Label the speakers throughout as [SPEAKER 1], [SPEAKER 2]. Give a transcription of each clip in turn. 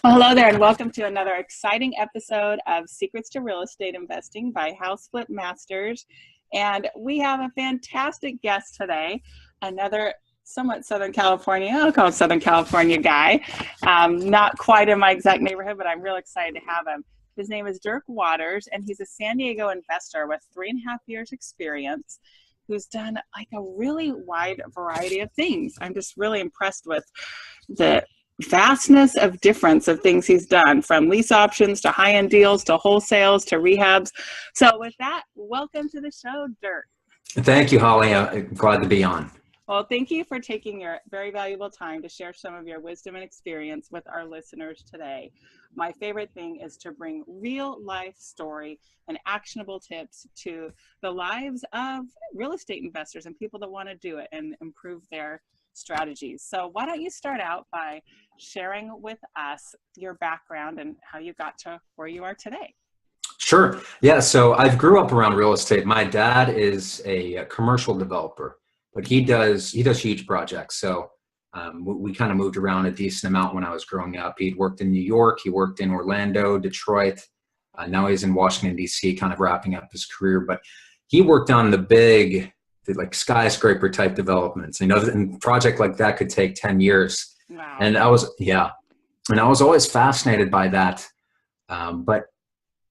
[SPEAKER 1] Well, hello there, and welcome to another exciting episode of Secrets to Real Estate Investing by House Flip Masters. And we have a fantastic guest today, another somewhat Southern California, I'll call it Southern California guy. Not quite in my exact neighborhood, but I'm real excited to have him. His name is Dirk Waters, and he's a San Diego investor with 3.5 years experience who's done like a really wide variety of things. I'm just really impressed with the vastness of difference of things he's done, from lease options to high-end deals to wholesales to rehabs. So with that, welcome to the show, Dirk.
[SPEAKER 2] Thank you, Holly. I'm glad to be on.
[SPEAKER 1] Well, thank you for taking your very valuable time to share some of your wisdom and experience with our listeners today. My favorite thing is to bring real life story and actionable tips to the lives of real estate investors and people that want to do it and improve their strategies. So why don't you start out by sharing with us your background and how you got to where you are today?
[SPEAKER 2] Sure. Yeah. So I grew up around real estate. My dad is a commercial developer, but he does huge projects. So we kind of moved around a decent amount when I was growing up. He'd worked in New York. He worked in Orlando, Detroit. Now he's in Washington, D.C., kind of wrapping up his career. But he worked on the like skyscraper type developments. And a project like that could take 10 years.
[SPEAKER 1] Wow.
[SPEAKER 2] And I was always fascinated by that. But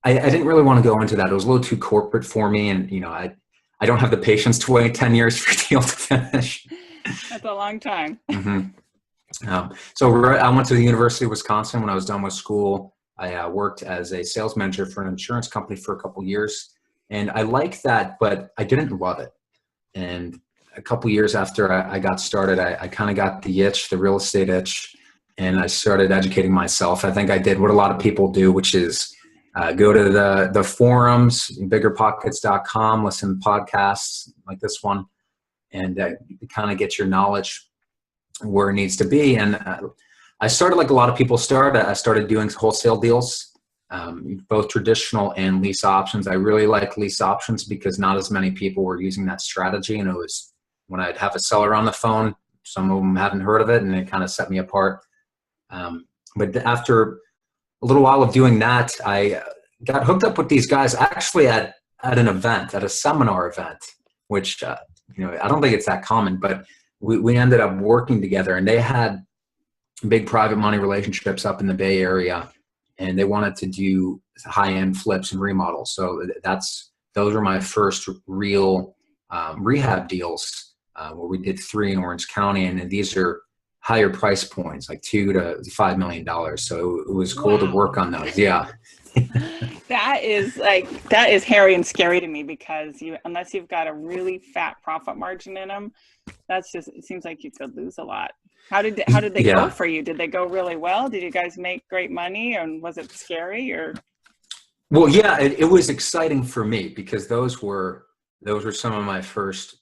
[SPEAKER 2] I didn't really want to go into that. It was a little too corporate for me. And, I don't have the patience to wait 10 years for a deal to finish.
[SPEAKER 1] That's a long time.
[SPEAKER 2] So I went to the University of Wisconsin. When I was done with school, I worked as a sales manager for an insurance company for a couple years. And I liked that, but I didn't love it. And a couple years after I got started, I kind of got the itch, the real estate itch, and I started educating myself. I think I did what a lot of people do, which is go to the forums, biggerpockets.com, listen to podcasts like this one, and kind of get your knowledge where it needs to be. And I started like a lot of people started. I started doing wholesale deals, both traditional and lease options. I really like lease options because not as many people were using that strategy. And it was when I'd have a seller on the phone, some of them hadn't heard of it, and it kind of set me apart. But after a little while of doing that, I got hooked up with these guys actually at an event, at a seminar event, which, I don't think it's that common, but we ended up working together, and they had big private money relationships up in the Bay Area, and they wanted to do high-end flips and remodels. So those were my first real rehab deals, where we did 3 in Orange County, and these are higher price points, like $2 to $5 million. So it was cool to work on those. Yeah.
[SPEAKER 1] That is hairy and scary to me, because unless you've got a really fat profit margin in them, it seems like you could lose a lot. How did they go for you? Did they go really well? Did you guys make great money, and was it scary or?
[SPEAKER 2] Well, yeah, it was exciting for me because those were some of my first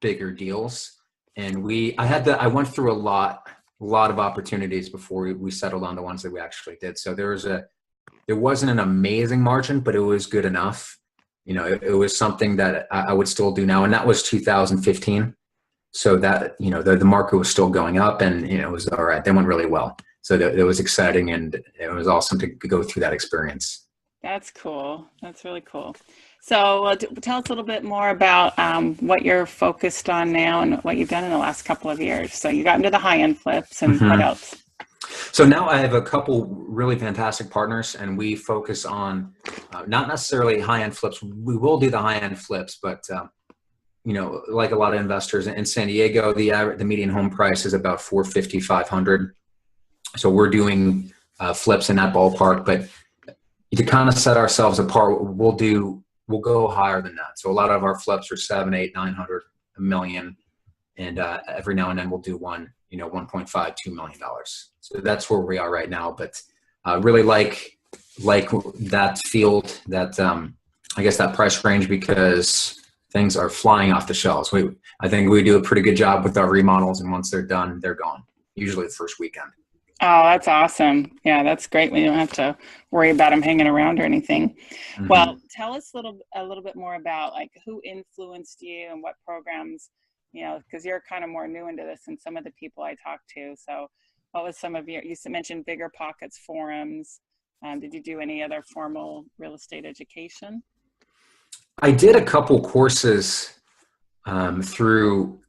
[SPEAKER 2] bigger deals. And I went through a lot of opportunities before we settled on the ones that we actually did. So there wasn't an amazing margin, but it was good enough. It was something that I would still do now. And that was 2015. So that, the market was still going up, and, it was all right. They went really well. So it was exciting, and it was awesome to go through that experience.
[SPEAKER 1] That's cool. That's really cool. So tell us a little bit more about what you're focused on now and what you've done in the last couple of years. So you got into the high-end flips, and what else?
[SPEAKER 2] So now I have a couple really fantastic partners, and we focus on not necessarily high-end flips. We will do the high-end flips, but like a lot of investors in San Diego, the median home price is about $450,000, $500,000. So we're doing flips in that ballpark, but to kind of set ourselves apart, we'll go higher than that. So a lot of our flips are $700,000, $800,000, $900,000, $1 million, and every now and then we'll do one, $1.5, $2 million. So that's where we are right now. But really like that field, that I guess that price range, because things are flying off the shelves. I think we do a pretty good job with our remodels, and once they're done, they're gone. Usually the first weekend.
[SPEAKER 1] Oh, that's awesome. Yeah, that's great when you don't have to worry about them hanging around or anything. Mm-hmm. Well, tell us a little bit more about like who influenced you and what programs, because you're kind of more new into this than some of the people I talk to. So what was some of you mentioned Bigger Pockets forums. Did you do any other formal real estate education?
[SPEAKER 2] I did a couple courses through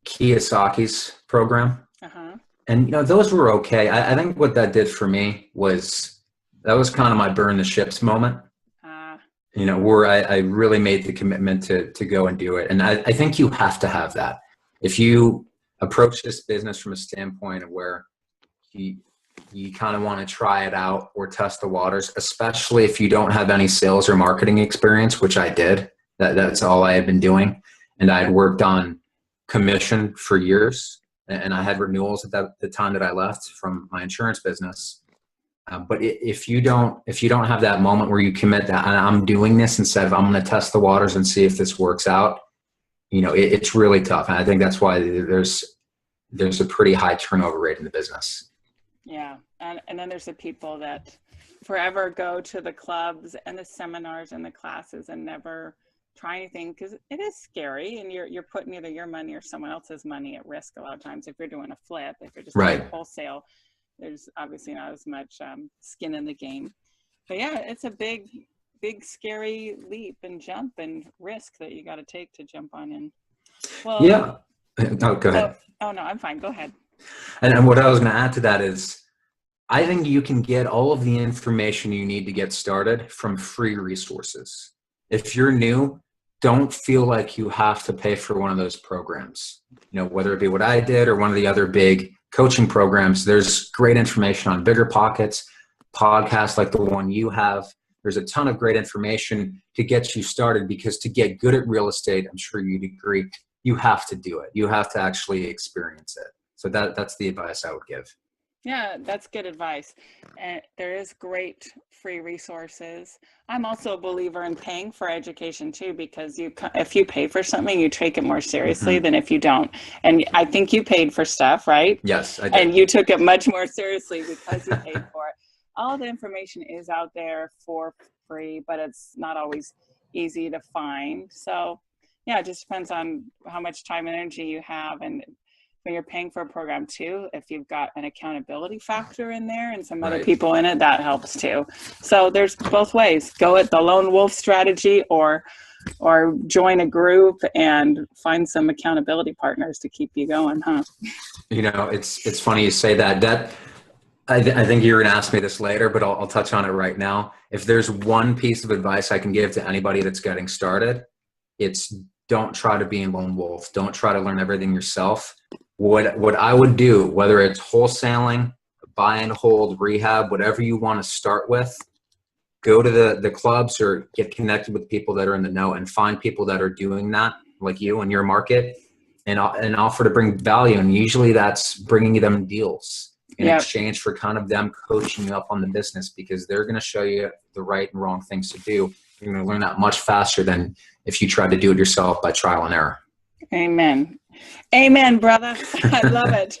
[SPEAKER 2] Kiyosaki's program.
[SPEAKER 1] Uh-huh.
[SPEAKER 2] And, those were okay. I think what that did for me was that was kind of my burn the ships moment, where I really made the commitment to go and do it. And I think you have to have that. If you approach this business from a standpoint of where you kind of want to try it out or test the waters, especially if you don't have any sales or marketing experience, which I did. That's all I had been doing. And I had worked on commission for years, and I had renewals at the time that I left from my insurance business. But if you don't have that moment where you commit that I'm doing this instead of I'm going to test the waters and see if this works out, it's really tough. And I think that's why there's a pretty high turnover rate in the business.
[SPEAKER 1] Yeah. And then there's the people that forever go to the clubs and the seminars and the classes and never try anything, because it is scary, and you're putting either your money or someone else's money at risk a lot of times. If you're doing a flip, if you're just doing wholesale, there's obviously not as much skin in the game. But yeah, it's a big scary leap and jump and risk that you got to take to jump on in. Well,
[SPEAKER 2] yeah. No, go ahead.
[SPEAKER 1] Oh no, I'm fine. Go ahead.
[SPEAKER 2] And what I was going to add to that is, I think you can get all of the information you need to get started from free resources. If you're new, don't feel like you have to pay for one of those programs. Whether it be what I did or one of the other big coaching programs, there's great information on Bigger Pockets, podcasts like the one you have. There's a ton of great information to get you started, because to get good at real estate, I'm sure you'd agree, you have to do it. You have to actually experience it. So that's the advice I would give.
[SPEAKER 1] Yeah, that's good advice. And there is great free resources. I'm also a believer in paying for education too, because if you pay for something, you take it more seriously than if you don't. And I think you paid for stuff, right?
[SPEAKER 2] Yes, I did.
[SPEAKER 1] And you took it much more seriously because you paid for it. All the information is out there for free, but it's not always easy to find. So yeah, it just depends on how much time and energy you have. And when you're paying for a program too, if you've got an accountability factor in there and some other people in it, that helps too. So there's both ways. Go at the lone wolf strategy, or join a group and find some accountability partners to keep you going, huh?
[SPEAKER 2] It's funny you say that. I think you're going to ask me this later, but I'll touch on it right now. If there's one piece of advice I can give to anybody that's getting started, it's don't try to be a lone wolf. Don't try to learn everything yourself. What I would do, whether it's wholesaling, buy and hold, rehab, whatever you want to start with, go to the clubs or get connected with people that are in the know and find people that are doing that, like you in your market, and offer to bring value. And usually that's bringing them deals in exchange for kind of them coaching you up on the business, because they're going to show you the right and wrong things to do. You're going to learn that much faster than if you try to do it yourself by trial and error.
[SPEAKER 1] Amen. Amen, brother. I love it.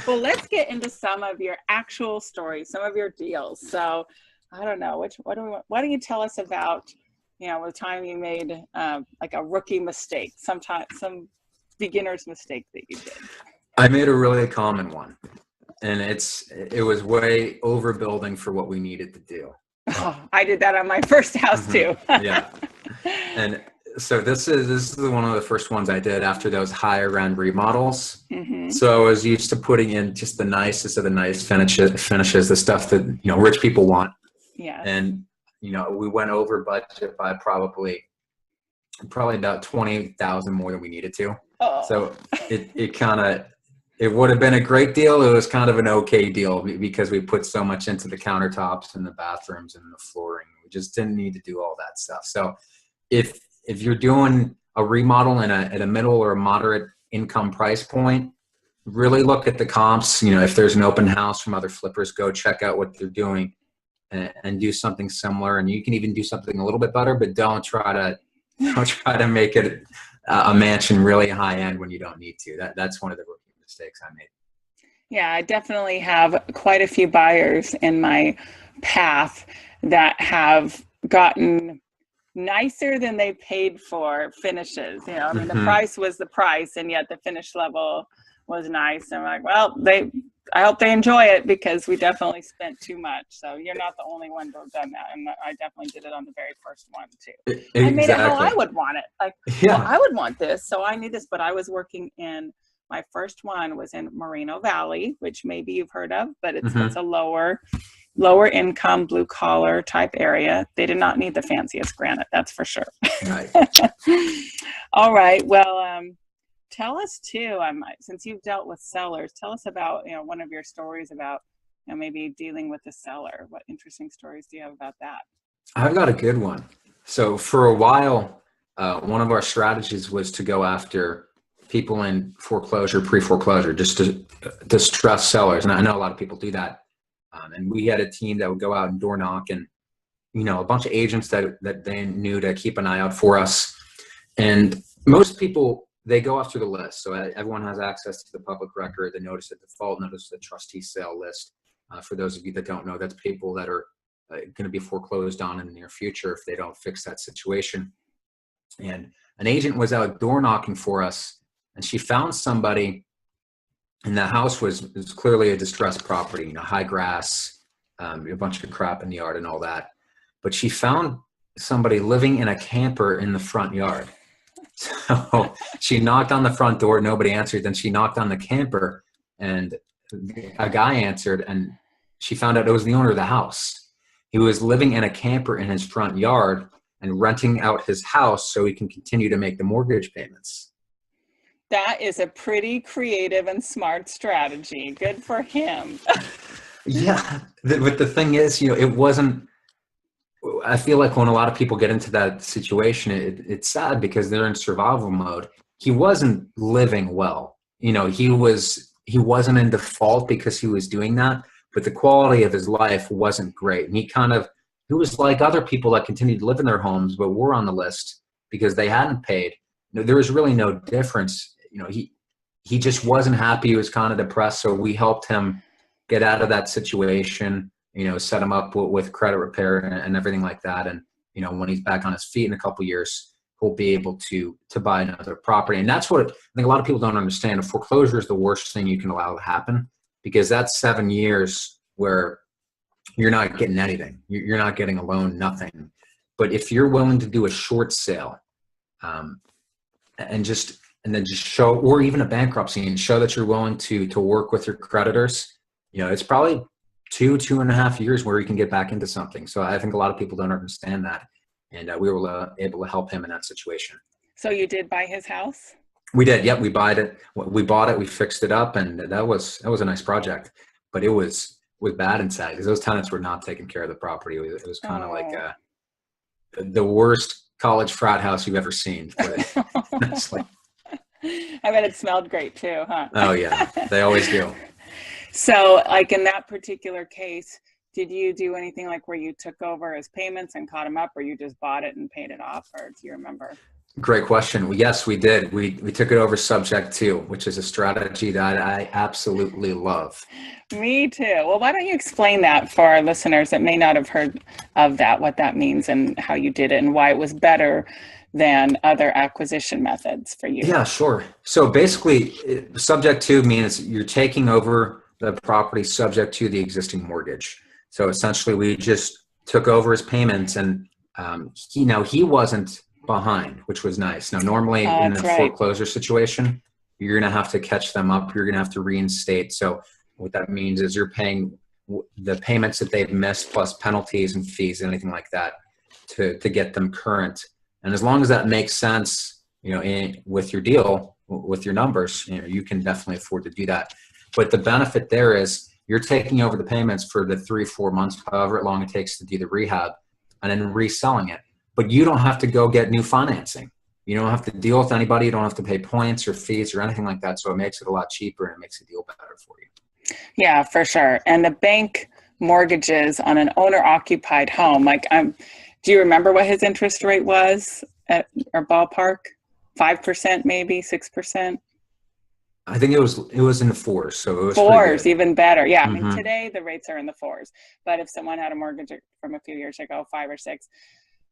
[SPEAKER 1] Well, let's get into some of your actual stories, some of your deals. So I don't know, why don't you tell us about, the time you made like a rookie mistake, some beginner's mistake that you did?
[SPEAKER 2] I made a really common one, and it was way overbuilding for what we needed to do.
[SPEAKER 1] Oh, I did that on my first house too.
[SPEAKER 2] Yeah. And so this is one of the first ones I did after those higher end remodels. So I was used to putting in just the nicest of the nice finishes, the stuff that, rich people want.
[SPEAKER 1] Yeah.
[SPEAKER 2] And, we went over budget by probably about 20,000 more than we needed to.
[SPEAKER 1] Oh.
[SPEAKER 2] So it would have been a great deal. It was kind of an okay deal because we put so much into the countertops and the bathrooms and the flooring. We just didn't need to do all that stuff. So if you're doing a remodel at a middle or a moderate income price point, really look at the comps. If there's an open house from other flippers, go check out what they're doing and do something similar. And you can even do something a little bit better, but don't try to make it a mansion really high end when you don't need to. That's one of the mistakes I made.
[SPEAKER 1] Yeah, I definitely have quite a few buyers in my path that have gotten nicer than they paid for finishes. The price was the price, and yet the finish level was nice. And I'm like, well, I hope they enjoy it, because we definitely spent too much. So you're not the only one to have done that. And I definitely did it on the very first one too. I made it how I would want it. Like, well, I would want this, so I need this. But I was working in, my first one was in Moreno Valley, which maybe you've heard of, but it's a lower income, blue collar type area. They did not need the fanciest granite, that's for sure.
[SPEAKER 2] Right.
[SPEAKER 1] All right. Well, tell us too, since you've dealt with sellers, tell us about, one of your stories about, maybe dealing with the seller. What interesting stories do you have about that?
[SPEAKER 2] I've got a good one. So for a while, one of our strategies was to go after people in foreclosure, pre-foreclosure, just to distress sellers. And I know a lot of people do that. And we had a team that would go out and door knock, and, a bunch of agents that they knew to keep an eye out for us. And most people, they go after the list. So everyone has access to the public record, the notice of default, notice of the trustee sale list. For those of you that don't know, that's people that are going to be foreclosed on in the near future if they don't fix that situation. And an agent was out door knocking for us, and she found somebody, and the house was clearly a distressed property, high grass, a bunch of crap in the yard and all that. But she found somebody living in a camper in the front yard. So she knocked on the front door, nobody answered. Then she knocked on the camper, and a guy answered, and she found out it was the owner of the house. He was living in a camper in his front yard and renting out his house so he can continue to make the mortgage payments.
[SPEAKER 1] That is a pretty creative and smart strategy. Good for him.
[SPEAKER 2] Yeah. But the thing is, it wasn't, I feel like when a lot of people get into that situation, it's sad because they're in survival mode. He wasn't living well. He wasn't in default because he was doing that, but the quality of his life wasn't great. And he was like other people that continued to live in their homes, but were on the list because they hadn't paid. There was really no difference. He just wasn't happy. He was kind of depressed. So we helped him get out of that situation, set him up with credit repair and everything like that. And, when he's back on his feet in a couple of years, he'll be able to buy another property. And that's what I think a lot of people don't understand. A foreclosure is the worst thing you can allow to happen, because that's 7 years where you're not getting anything. You're not getting a loan, nothing. But if you're willing to do a short sale, and then just show, or even a bankruptcy, and show that you're willing to work with your creditors, it's probably 2.5 years where you can get back into something. So I think a lot of people don't understand that. And we were able to help him in that situation.
[SPEAKER 1] So you did buy his house?
[SPEAKER 2] We did. Yep. We bought it. We fixed it up, and that was a nice project, but it was bad inside because those tenants were not taking care of the property. It was kind of like the worst college frat house you've ever seen. Honestly.
[SPEAKER 1] I bet it smelled great too, huh?
[SPEAKER 2] Oh yeah, they always do.
[SPEAKER 1] So like in that particular case, did you do anything like where you took over his payments and caught him up, or you just bought it and paid it off, or do you remember?
[SPEAKER 2] Great question. Yes, we did. We took it over subject to, which is a strategy that I absolutely love.
[SPEAKER 1] Me too. Well, why don't you explain that for our listeners that may not have heard of that, what that means and how you did it and why it was better than other acquisition methods for you?
[SPEAKER 2] Yeah, sure. So basically, subject to means you're taking over the property subject to the existing mortgage. So essentially, we just took over his payments, and he wasn't behind, which was nice. Now, normally in a foreclosure situation, you're going to have to catch them up. You're going to have to reinstate. So what that means is you're paying the payments that they've missed plus penalties and fees, anything like that, to get them current. And as long as that makes sense, with your deal, with your numbers, you can definitely afford to do that. But the benefit there is you're taking over the payments for the 3-4 months, however long it takes to do the rehab, and then reselling it. But you don't have to go get new financing. You don't have to deal with anybody. You don't have to pay points or fees or anything like that. So it makes it a lot cheaper, and it makes the deal better for you.
[SPEAKER 1] Yeah, for sure. And the bank mortgages on an owner-occupied home, do you remember what his interest rate was or ballpark? 5%, maybe 6%?
[SPEAKER 2] I think it was in the 4s. So it was
[SPEAKER 1] fours, even better. Yeah. Mm-hmm. I mean, today the rates are in the 4s, but if someone had a mortgage from a few years ago, 5 or 6,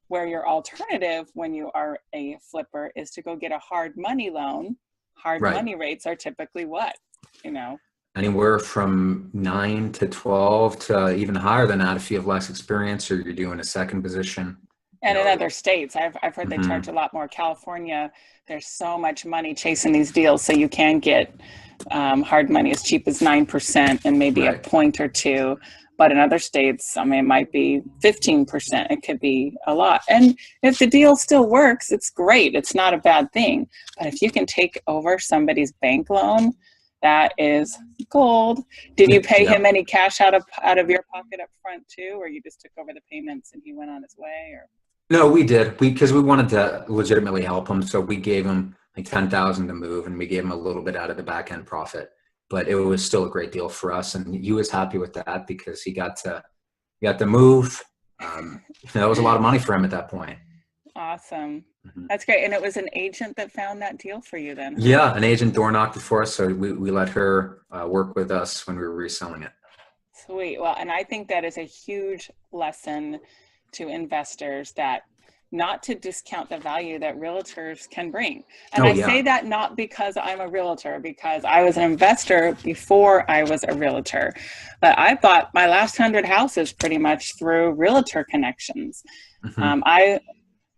[SPEAKER 1] where your alternative when you are a flipper is to go get a hard money loan. Hard money rates are typically what?
[SPEAKER 2] Anywhere from 9 to 12 to even higher than that if you have less experience or you're doing a second position.
[SPEAKER 1] And in other states, I've heard they charge a lot more. California, there's so much money chasing these deals, so you can get hard money as cheap as 9% and maybe a point or two. But in other states, I mean, it might be 15%. It could be a lot. And if the deal still works, it's great. It's not a bad thing. But if you can take over somebody's bank loan, that is gold. Did you pay him any cash out of your pocket up front too, or you just took over the payments and he went on his way? Or
[SPEAKER 2] no, we did. Because we wanted to legitimately help him, so we gave him like $10,000 to move, and we gave him a little bit out of the back end profit. But it was still a great deal for us, and he was happy with that because he got to move. That was a lot of money for him at that point.
[SPEAKER 1] Awesome. That's great. And it was an agent that found that deal for you then?
[SPEAKER 2] Yeah, an agent door knocked it for us, so we let her work with us when we were reselling it.
[SPEAKER 1] Sweet. Well, and I think that is a huge lesson to investors, that not to discount the value that realtors can bring. And I say that not because I'm a realtor, because I was an investor before I was a realtor. But I bought my last 100 houses pretty much through realtor connections. I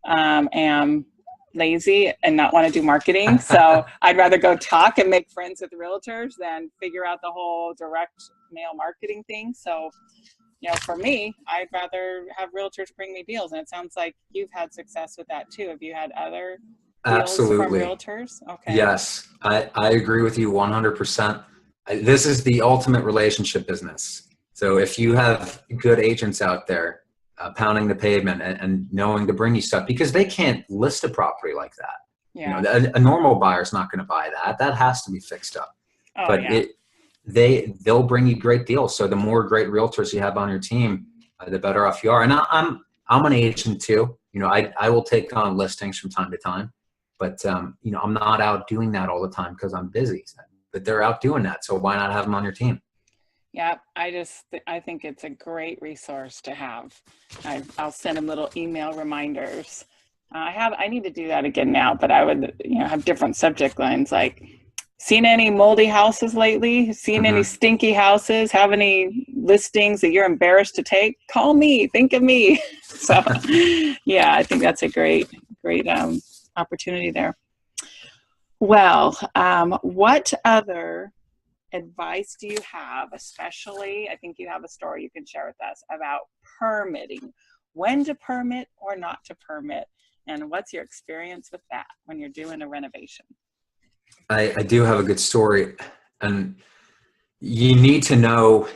[SPEAKER 1] am lazy and not want to do marketing. So I'd rather go talk and make friends with realtors than figure out the whole direct mail marketing thing. So, you know, for me, I'd rather have realtors bring me deals. And it sounds like you've had success with that too. Have you had other deals from realtors? Okay.
[SPEAKER 2] Yes, I agree with you 100%. This is the ultimate relationship business. So if you have good agents out there pounding the pavement and knowing to bring you stuff, because they can't list a property like that.
[SPEAKER 1] Yeah.
[SPEAKER 2] You know, a normal buyer's not going to buy that. That has to be fixed up. But they'll bring you great deals. So the more great realtors you have on your team, the better off you are. And I'm an agent too. You know, I will take on listings from time to time, but you know, I'm not out doing that all the time because I'm busy. But they're out doing that, so why not have them on your team?
[SPEAKER 1] Yeah, I think it's a great resource to have. I'll send them little email reminders. I need to do that again now, but I would, you know, have different subject lines like, seen any moldy houses lately? Seen any stinky houses? Have any listings that you're embarrassed to take? Call me, think of me. So yeah, I think that's a great opportunity there. Well, what other advice do you have, especially, I think you have a story you can share with us about permitting, when to permit or not to permit, and what's your experience with that when you're doing a renovation?
[SPEAKER 2] I do have a good story, and you need to know,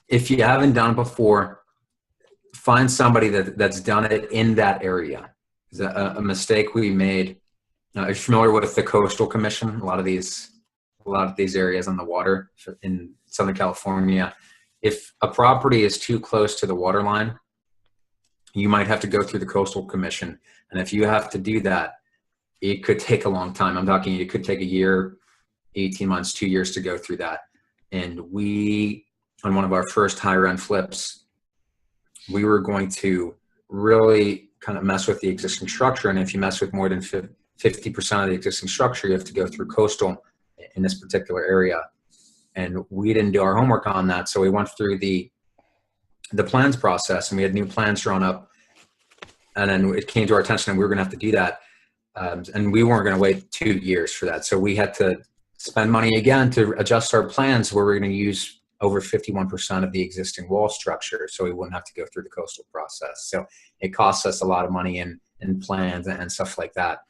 [SPEAKER 2] if you haven't done it before, find somebody that's done it in that area. It's a mistake we made. Are you familiar with the Coastal Commission? A lot of these areas on the water in Southern California, if a property is too close to the water line, you might have to go through the Coastal Commission. And if you have to do that, it could take a long time. I'm talking, it could take a year, 18 months, 2 years to go through that. And we, on one of our first higher end flips, we were going to really kind of mess with the existing structure. And if you mess with more than 50% of the existing structure, you have to go through coastal in this particular area. And we didn't do our homework on that. So we went through the plans process, and we had new plans drawn up. And then it came to our attention that we were going to have to do that. And we weren't going to wait 2 years for that. So we had to spend money again to adjust our plans, where we're going to use over 51% of the existing wall structure, so we wouldn't have to go through the coastal process. So it costs us a lot of money in plans and stuff like that.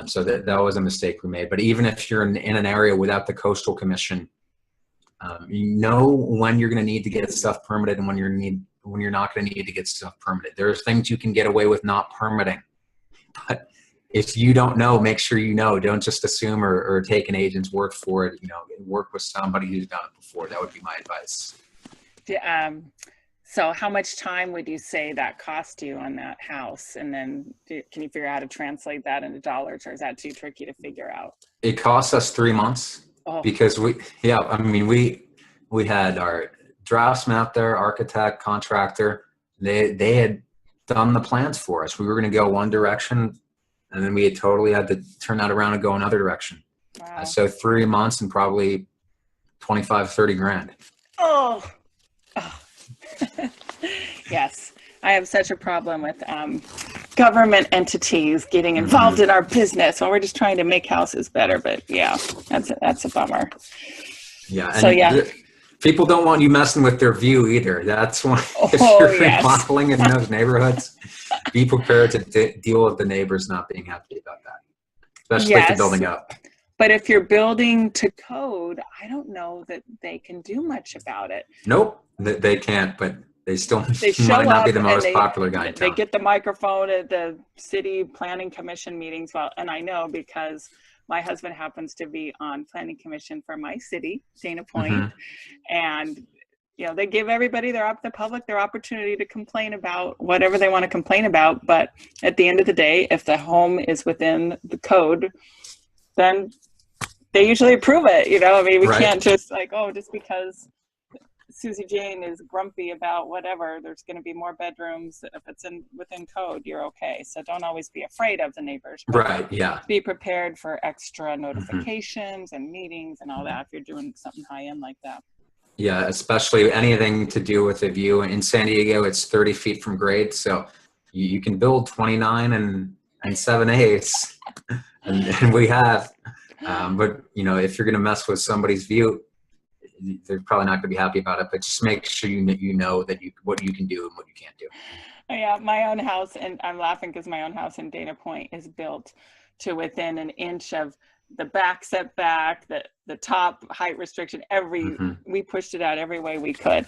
[SPEAKER 2] So that was a mistake we made. But even if you're in an area without the Coastal Commission, you know when you're going to need to get stuff permitted and when you're not going to need to get stuff permitted. There are things you can get away with not permitting, but if you don't know, make sure you know. Don't just assume or take an agent's word for it. You know, work with somebody who's done it before. That would be my advice.
[SPEAKER 1] So how much time would you say that cost you on that house? And then can you figure out how to translate that into dollars, or is that too tricky to figure out?
[SPEAKER 2] It cost us 3 months because we had our draftsman out there, architect, contractor. They had done the plans for us. We were going to go one direction, and then we totally had to turn that around and go another direction.
[SPEAKER 1] Wow.
[SPEAKER 2] So 3 months and probably 25, 30 grand.
[SPEAKER 1] Oh, oh. Yes. I have such a problem with government entities getting involved in our business when we're just trying to make houses better. But yeah, that's a bummer.
[SPEAKER 2] Yeah.
[SPEAKER 1] So yeah.
[SPEAKER 2] People don't want you messing with their view either. That's why if you're remodeling in those neighborhoods, be prepared to deal with the neighbors not being happy about that, especially if you're building up.
[SPEAKER 1] But if you're building to code, I don't know that they can do much about it.
[SPEAKER 2] Nope, they can't, but they still
[SPEAKER 1] show
[SPEAKER 2] might not be the
[SPEAKER 1] up
[SPEAKER 2] most
[SPEAKER 1] and
[SPEAKER 2] popular guy in town.
[SPEAKER 1] They get the microphone at the city planning commission meetings. Well, and I know because my husband happens to be on planning commission for my city, Dana Point, and they give everybody the public their opportunity to complain about whatever they want to complain about. But at the end of the day, if the home is within the code, then they usually approve it. I mean, we can't just just because Susie Jane is grumpy about whatever, there's going to be more bedrooms. If it's within code, you're okay. So don't always be afraid of the neighbors.
[SPEAKER 2] Right. Yeah.
[SPEAKER 1] Be prepared for extra notifications and meetings and all that if you're doing something high end like that.
[SPEAKER 2] Yeah, especially anything to do with a view. In San Diego, it's 30 feet from grade, so you can build 29 and 7/8, and we have. But if you're going to mess with somebody's view, they're probably not going to be happy about it. But just make sure you know that what you can do and what you can't do.
[SPEAKER 1] Yeah, my own house, and I'm laughing because my own house in Dana Point is built to within an inch of the back setback, the top height restriction. We pushed it out every way we could.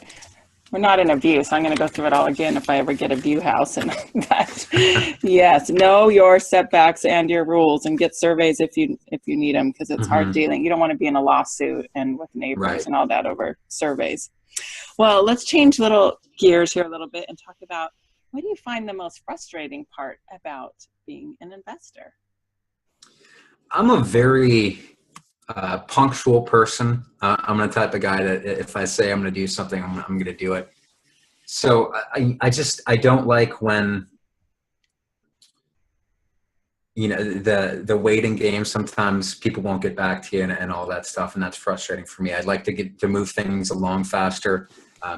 [SPEAKER 1] We're not in a view, so I'm going to go through it all again if I ever get a view house. And that, yes, know your setbacks and your rules, and get surveys if you need them, because it's hard dealing. You don't want to be in a lawsuit and with neighbors and all that over surveys. Well, let's change little gears here a little bit and talk about, what do you find the most frustrating part about being an investor?
[SPEAKER 2] I'm a very punctual person. I'm the type of guy that if I say I'm going to do something, I'm going to do it. So I don't like when, the waiting game. Sometimes people won't get back to you and all that stuff. And that's frustrating for me. I'd like to move things along faster.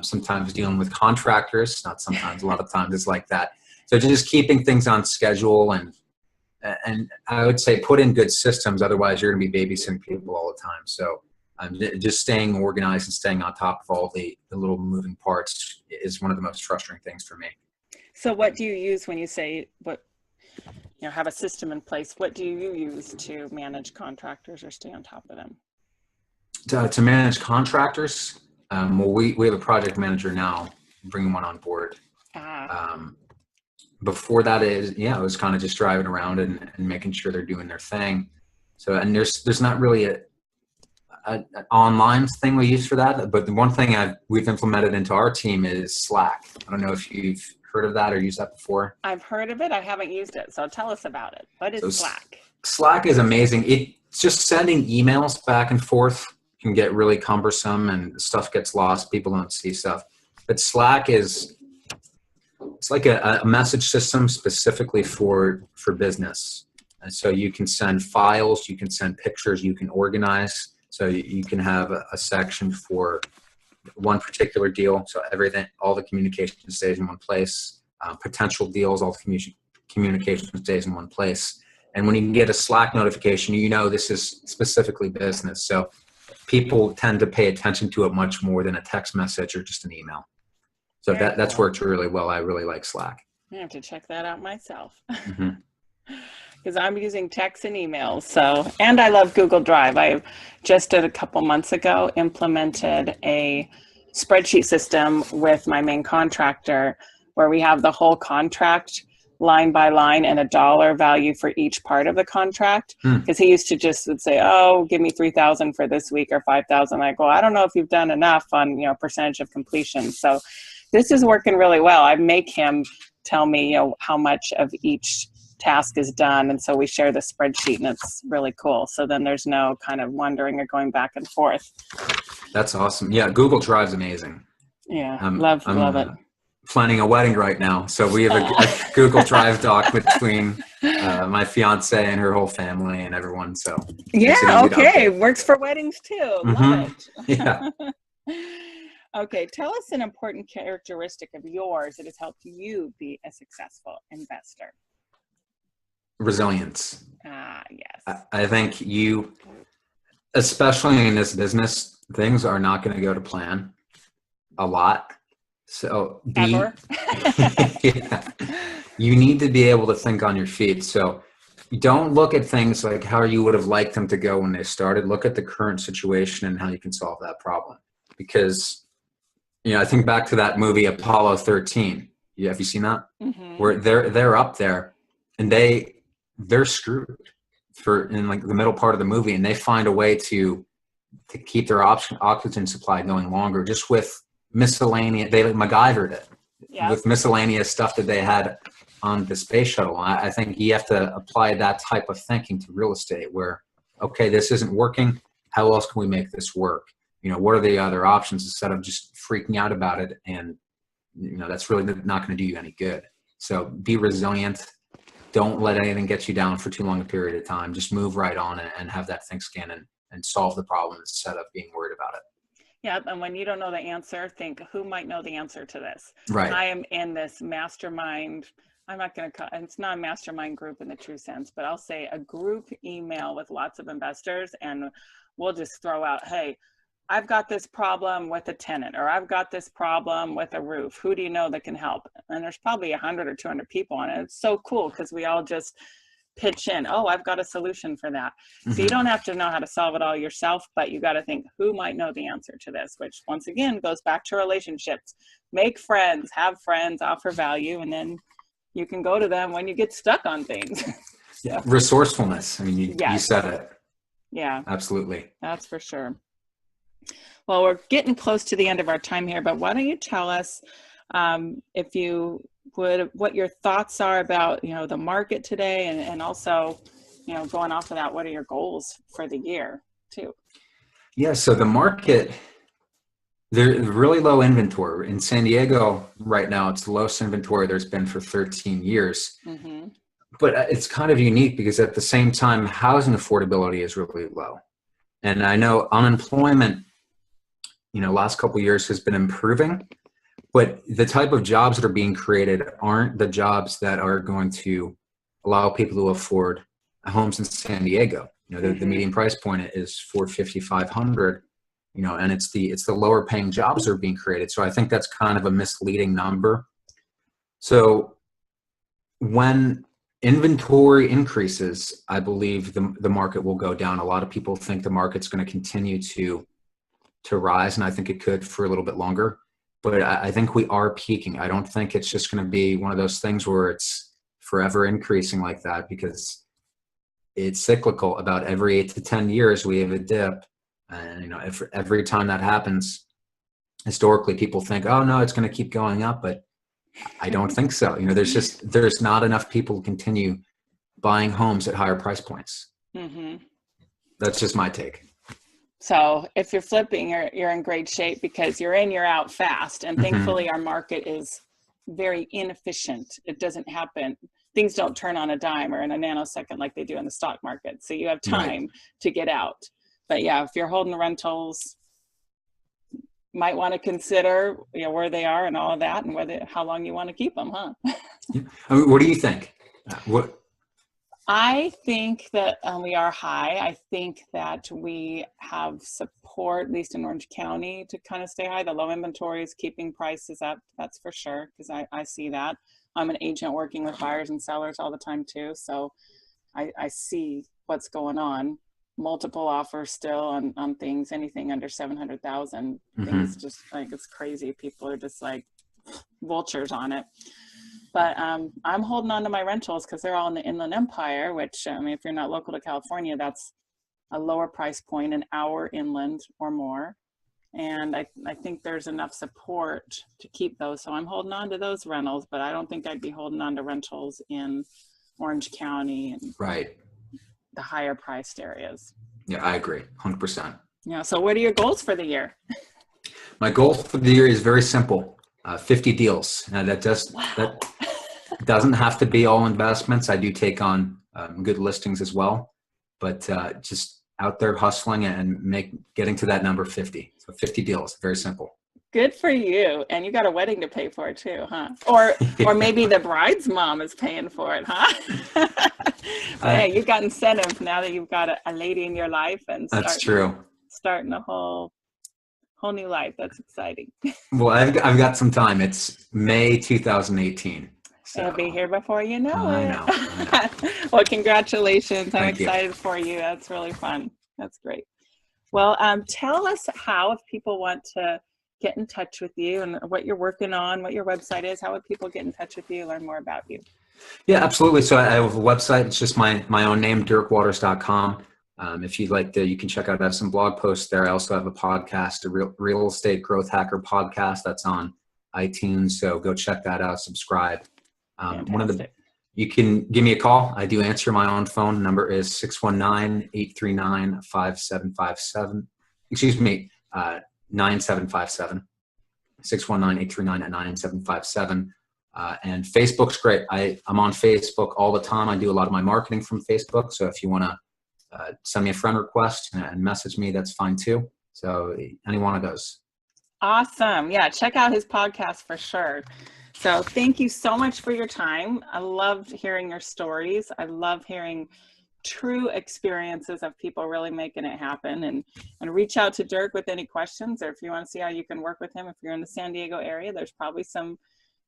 [SPEAKER 2] Sometimes dealing with contractors, not sometimes, a lot of times it's like that. So just keeping things on schedule and I would say put in good systems. Otherwise, you're going to be babysitting people all the time. So just staying organized and staying on top of all the little moving parts is one of the most frustrating things for me. So
[SPEAKER 1] what do you use when you say have a system in place? What do you use to manage contractors or stay on top of them?
[SPEAKER 2] To manage contractors, we have a project manager now, bringing one on board. Before that it was kind of just driving around and making sure they're doing their thing. So, and there's not really an online thing we use for that, but the one thing we've implemented into our team is Slack. I don't know if you've heard of that or used that before.
[SPEAKER 1] I've heard of it. I haven't used it. So tell us about it. What is Slack?
[SPEAKER 2] Slack is amazing. It's just sending emails back and forth can get really cumbersome and stuff gets lost. People don't see stuff, but Slack it's like a message system specifically for business. And so you can send files, you can send pictures, you can organize. So you can have a section for one particular deal. So all the communication stays in one place. Potential deals, all the communication stays in one place. And when you get a Slack notification, this is specifically business. So people tend to pay attention to it much more than a text message or just an email. So that's worked really well. I really like Slack.
[SPEAKER 1] I have to check that out myself. Because I'm using text and emails. And I love Google Drive. I just a couple months ago implemented a spreadsheet system with my main contractor where we have the whole contract line by line and a dollar value for each part of the contract. Because he used to just would say, oh, give me 3,000 for this week or 5,000. I go, I don't know if you've done enough on, percentage of completion. So this is working really well. I make him tell me, how much of each task is done. And so we share the spreadsheet and it's really cool. So then there's no kind of wondering or going back and forth.
[SPEAKER 2] That's awesome. Yeah. Google Drive's amazing.
[SPEAKER 1] Yeah. Love it.
[SPEAKER 2] planning a wedding right now. So we have a Google Drive doc between my fiance and her whole family and everyone. So
[SPEAKER 1] yeah, okay, works for weddings too. Love it.
[SPEAKER 2] Yeah.
[SPEAKER 1] Okay, tell us an important characteristic of yours that has helped you be a successful investor.
[SPEAKER 2] Resilience.
[SPEAKER 1] Yes.
[SPEAKER 2] I think you, especially in this business, things are not going to go to plan a lot. So
[SPEAKER 1] Ever?
[SPEAKER 2] Yeah, you need to be able to think on your feet. So don't look at things like how you would have liked them to go when they started. Look at the current situation and how you can solve that problem. Because, I think back to that movie Apollo 13. Yeah, have you seen that?
[SPEAKER 1] Mm-hmm.
[SPEAKER 2] Where they're up there and they're screwed in like the middle part of the movie, and they find a way to keep their oxygen supply going longer just with miscellaneous. They MacGyvered it. Yep. With miscellaneous stuff that they had on the space shuttle. I think you have to apply that type of thinking to real estate where, okay, this isn't working. How else can we make this work? What are the other options instead of just freaking out about it? And, that's really not going to do you any good. So be resilient. Don't let anything get you down for too long a period of time. Just move right on it and have that think scan and solve the problem instead of being worried about it.
[SPEAKER 1] Yeah, and when you don't know the answer, think, who might know the answer to this?
[SPEAKER 2] Right.
[SPEAKER 1] I am in this mastermind. I'm not going to, it's not a mastermind group in the true sense, but I'll say a group email with lots of investors, and we'll just throw out, hey, I've got this problem with a tenant, or I've got this problem with a roof. Who do you know that can help? And there's probably 100 or 200 people on it. It's so cool because we all just pitch in, oh, I've got a solution for that. Mm-hmm. So you don't have to know how to solve it all yourself, but you got to think, who might know the answer to this, which once again goes back to relationships. Make friends, have friends, offer value, and then you can go to them when you get stuck on things.
[SPEAKER 2] Yeah, resourcefulness. I mean, you said it.
[SPEAKER 1] Yeah,
[SPEAKER 2] absolutely.
[SPEAKER 1] That's for sure. Well, we're getting close to the end of our time here, but why don't you tell us, if you would, what your thoughts are about, the market today, and also, going off of that, what are your goals for the year too?
[SPEAKER 2] Yeah, so the market, there's really low inventory in San Diego right now. It's the lowest inventory there's been for 13 years. Mm-hmm. But it's kind of unique because at the same time, housing affordability is really low. And I know unemployment, last couple of years has been improving, but the type of jobs that are being created aren't the jobs that are going to allow people to afford homes in San Diego. The median price point is $450, $500, and it's the lower paying jobs that are being created. So I think that's kind of a misleading number. So when inventory increases, I believe the market will go down. A lot of people think the market's going to continue to rise, and I think it could for a little bit longer. But I think we are peaking. I don't think it's just going to be one of those things where it's forever increasing like that, because it's cyclical. About every 8 to 10 years, we have a dip. And, every time that happens, historically, people think, oh, no, it's going to keep going up. But I don't think so. There's not enough people to continue buying homes at higher price points. Mm-hmm. That's just my take.
[SPEAKER 1] So if you're flipping, you're in great shape because you're in, you're out fast. And thankfully our market is very inefficient. It doesn't happen. Things don't turn on a dime or in a nanosecond like they do in the stock market. So you have time to get out. But yeah, if you're holding rentals, might want to consider where they are and all of that, and how long you want to keep them, huh?
[SPEAKER 2] I mean, what do you think?
[SPEAKER 1] I think that we are high. I think that we have support, at least in Orange County, to kind of stay high. The low inventory is keeping prices up, that's for sure, because I see that. I'm an agent working with buyers and sellers all the time too, so I see what's going on. Multiple offers still on things, anything under 700,000. Things just like, it's crazy. People are just like vultures on it. But I'm holding on to my rentals because they're all in the Inland Empire, which, if you're not local to California, that's a lower price point, an hour inland or more. And I think there's enough support to keep those. So I'm holding on to those rentals, but I don't think I'd be holding on to rentals in Orange County and the higher priced areas.
[SPEAKER 2] Yeah, I agree, 100%.
[SPEAKER 1] Yeah. So what are your goals for the year?
[SPEAKER 2] My goal for the year is very simple. 50 deals. Now that doesn't have to be all investments. I do take on good listings as well, but just out there hustling and getting to that number 50. So 50 deals, very simple.
[SPEAKER 1] Good for you. And you got a wedding to pay for too, huh? Or maybe the bride's mom is paying for it, huh? Hey, you've got incentive now that you've got a lady in your life and
[SPEAKER 2] that's true.
[SPEAKER 1] Starting a whole new life. That's exciting.
[SPEAKER 2] Well, I've got some time. It's May 2018. So.
[SPEAKER 1] It'll be here before you know it.
[SPEAKER 2] I know.
[SPEAKER 1] Well, congratulations. I'm
[SPEAKER 2] Thank
[SPEAKER 1] excited
[SPEAKER 2] you.
[SPEAKER 1] for you. That's really fun. That's great. Well, tell us how, if people want to get in touch with you and what you're working on, what your website is, how would people get in touch with you, learn more about you?
[SPEAKER 2] Yeah, absolutely. So I have a website. It's just my own name, dirkwaters.com. If you'd like to, you can check out, I have some blog posts there. I also have a podcast, a real estate growth hacker podcast that's on iTunes. So go check that out, subscribe. You can give me a call. I do answer my own phone. Number is 619-839-5757. Excuse me, 9757. 619-839-9757. And Facebook's great. I'm on Facebook all the time. I do a lot of my marketing from Facebook. So if you want to send me a friend request and message me, that's fine too. So any one of those.
[SPEAKER 1] Awesome. Yeah, check out his podcast for sure. So thank you so much for your time. I loved hearing your stories. I love hearing true experiences of people really making it happen. And reach out to Dirk with any questions, or if you want to see how you can work with him. If you're in the San Diego area, there's probably some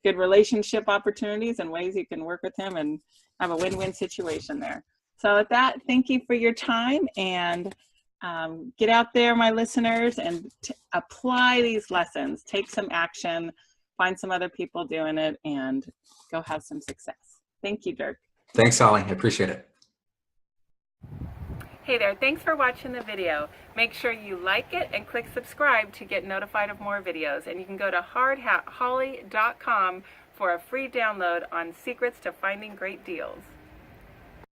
[SPEAKER 1] good relationship opportunities and ways you can work with him and have a win-win situation there. So with that, thank you for your time, and get out there, my listeners, and apply these lessons. Take some action, find some other people doing it, and go have some success. Thank you, Dirk.
[SPEAKER 2] Thanks, Holly. I appreciate it.
[SPEAKER 1] Hey there, thanks for watching the video. Make sure you like it and click subscribe to get notified of more videos. And you can go to hardhatholly.com for a free download on secrets to finding great deals.